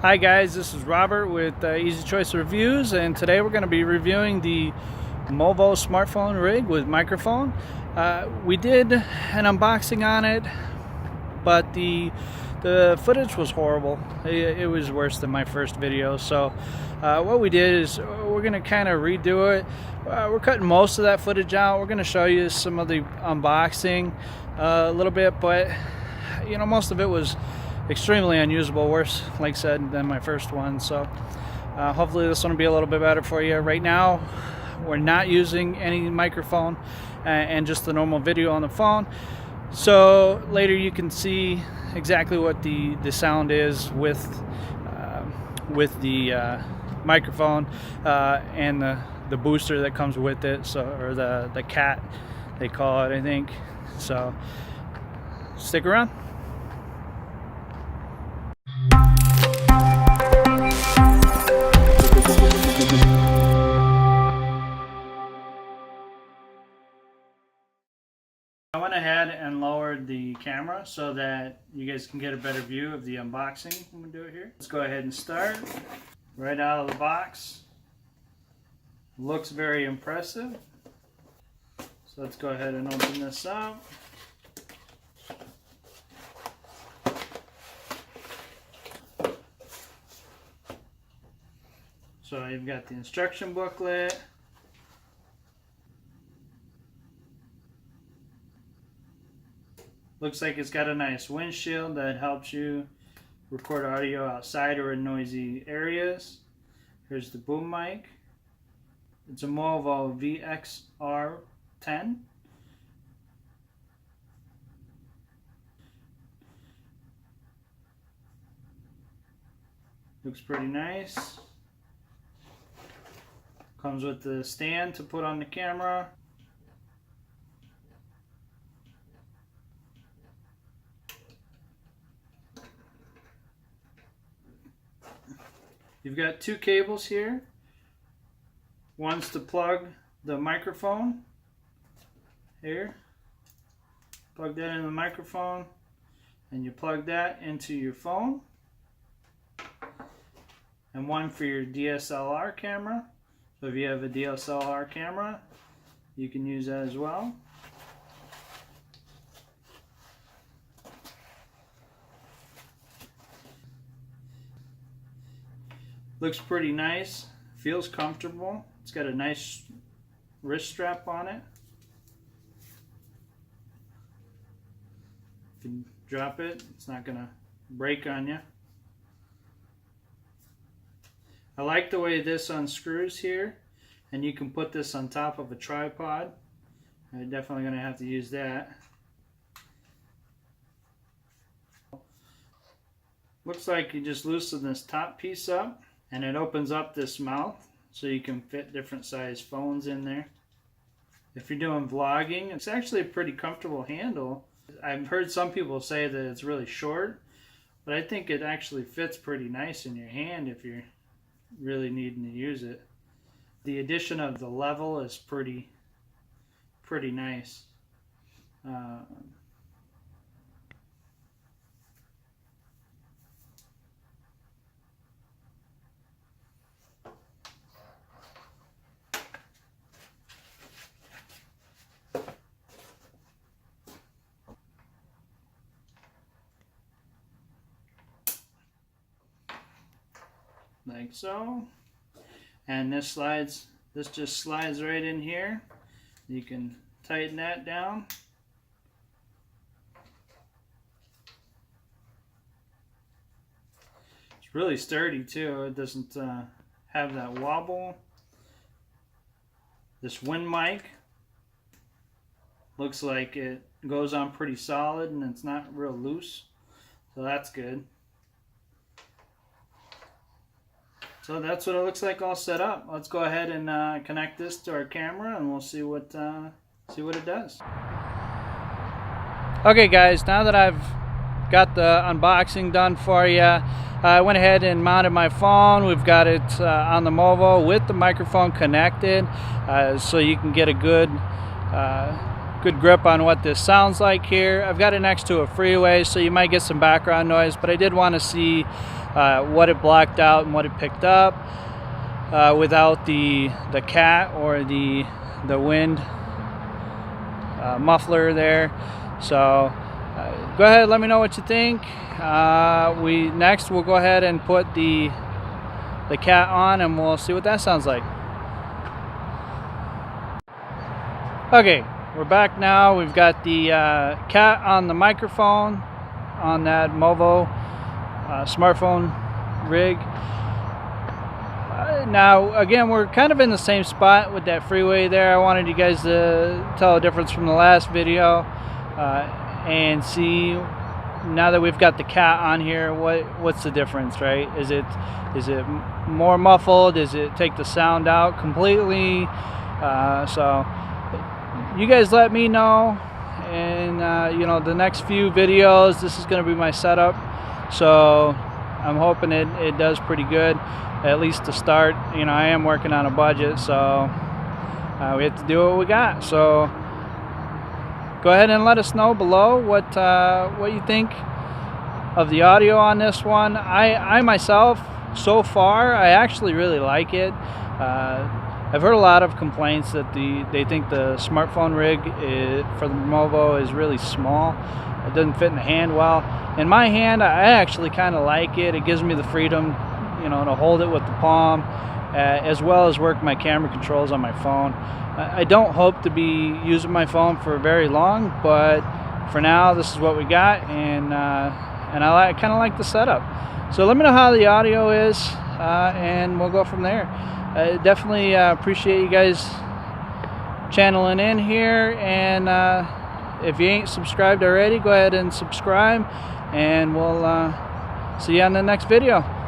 Hi guys, this is Robert with Easy Choice Reviews, and today we're going to be reviewing the Movo Smartphone Rig with microphone. We did an unboxing on it, but the footage was horrible. It was worse than my first video. So what we did is we're going to kind of redo it. We're cutting most of that footage out. We're going to show you some of the unboxing a little bit, but you know, most of it was extremely unusable, worse, like I said, than my first one. So hopefully this one will be a little bit better for you. Right now we're not using any microphone and just the normal video on the phone, so later you can see exactly what the sound is with the microphone and the booster that comes with it, so, or the cat they call it, I think. So stick around. I went ahead and lowered the camera so that you guys can get a better view of the unboxing. I'm going to do it here. Let's go ahead and start. Right out of the box. Looks very impressive. So let's go ahead and open this up. So you've got the instruction booklet. Looks like it's got a nice windshield that helps you record audio outside or in noisy areas. Here's the boom mic. It's a Movo VXR10. Looks pretty nice. Comes with the stand to put on the camera. You've got two cables here. One's to plug the microphone here. Plug that in the microphone, and you plug that into your phone. And one for your DSLR camera. So if you have a DSLR camera, you can use that as well. Looks pretty nice, feels comfortable. It's got a nice wrist strap on it. If you drop it, it's not gonna break on you. I like the way this unscrews here, and you can put this on top of a tripod. I'm definitely gonna have to use that. Looks like you just loosen this top piece up, and it opens up this mouth so you can fit different size phones in there. If you're doing vlogging, it's actually a pretty comfortable handle. I've heard some people say that it's really short, but I think it actually fits pretty nice in your hand if you're really needing to use it. The addition of the level is pretty nice. Like so, and this just slides right in here. You can tighten that down. It's really sturdy too. It doesn't have that wobble. This wind mic looks like it goes on pretty solid and it's not real loose, so that's good. So that's what it looks like all set up. Let's go ahead and connect this to our camera, and we'll see what it does. Okay guys, now that I've got the unboxing done for you, I went ahead and mounted my phone. We've got it on the Movo with the microphone connected, so you can get a good grip on what this sounds like here. I've got it next to a freeway, so you might get some background noise, but I did want to see what it blocked out and what it picked up without the cat or the wind muffler there. So go ahead, let me know what you think. We'll go ahead and put the cat on, and we'll see what that sounds like. Okay, we're back now. We've got the cat on the microphone on that Movo Smartphone Rig. Now again, we're kind of in the same spot with that freeway there. I wanted you guys to tell a difference from the last video and see, now that we've got the cat on here, what's the difference, right? Is it more muffled? Does it take the sound out completely? So you guys let me know, and you know, the next few videos, this is going to be my setup, so I'm hoping it does pretty good, at least to start. You know, I am working on a budget, so we have to do what we got. So go ahead and let us know below what you think of the audio on this one. I myself, so far, I actually really like it. I've heard a lot of complaints that they think the smartphone rig for the Movo is really small. It doesn't fit in the hand well. In my hand, I actually kind of like it. It gives me the freedom, you know, to hold it with the palm, as well as work my camera controls on my phone. I don't hope to be using my phone for very long, but for now, this is what we got, and I kind of like the setup. So let me know how the audio is, and we'll go from there. Definitely appreciate you guys channeling in here, and if you ain't subscribed already, go ahead and subscribe, and we'll see you on the next video.